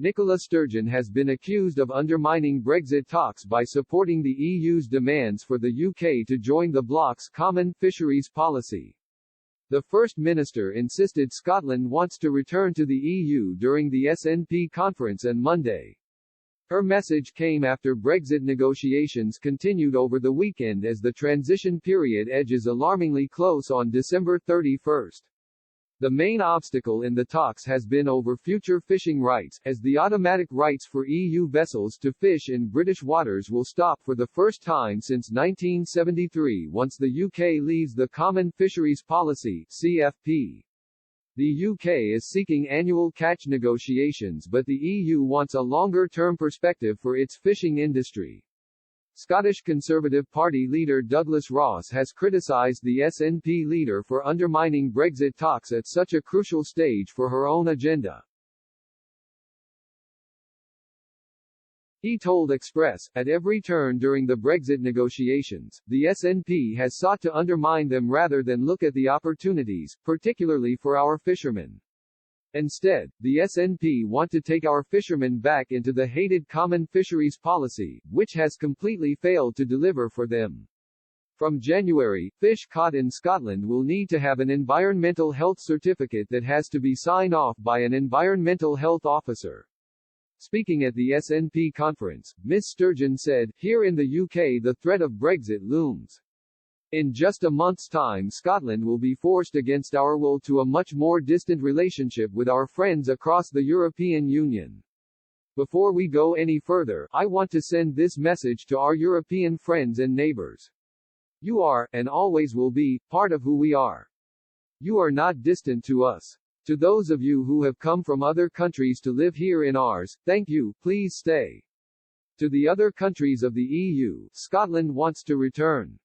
Nicola Sturgeon has been accused of undermining Brexit talks by supporting the EU's demands for the UK to join the bloc's common fisheries policy. The First Minister insisted Scotland wants to return to the EU during the SNP conference on Monday. Her message came after Brexit negotiations continued over the weekend as the transition period edges alarmingly close on December 31. The main obstacle in the talks has been over future fishing rights, as the automatic rights for EU vessels to fish in British waters will stop for the first time since 1973 once the UK leaves the Common Fisheries Policy (CFP). The UK is seeking annual catch negotiations, but the EU wants a longer-term perspective for its fishing industry. Scottish Conservative Party leader Douglas Ross has criticised the SNP leader for undermining Brexit talks at such a crucial stage for her own agenda. He told Express, at every turn during the Brexit negotiations, the SNP has sought to undermine them rather than look at the opportunities, particularly for our fishermen. Instead, the SNP want to take our fishermen back into the hated Common Fisheries Policy, which has completely failed to deliver for them. From January, fish caught in Scotland will need to have an environmental health certificate that has to be signed off by an environmental health officer. Speaking at the SNP conference, Ms. Sturgeon said, "Here in the UK the threat of Brexit looms. In just a month's time Scotland will be forced against our will to a much more distant relationship with our friends across the European Union. Before we go any further, I want to send this message to our European friends and neighbors. You are, and always will be, part of who we are. You are not distant to us. To those of you who have come from other countries to live here in ours, thank you, please stay. To the other countries of the EU, Scotland wants to return.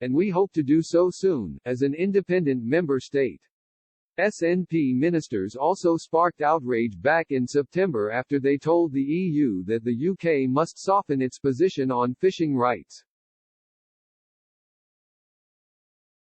And we hope to do so soon, as an independent member state." SNP ministers also sparked outrage back in September after they told the EU that the UK must soften its position on fishing rights.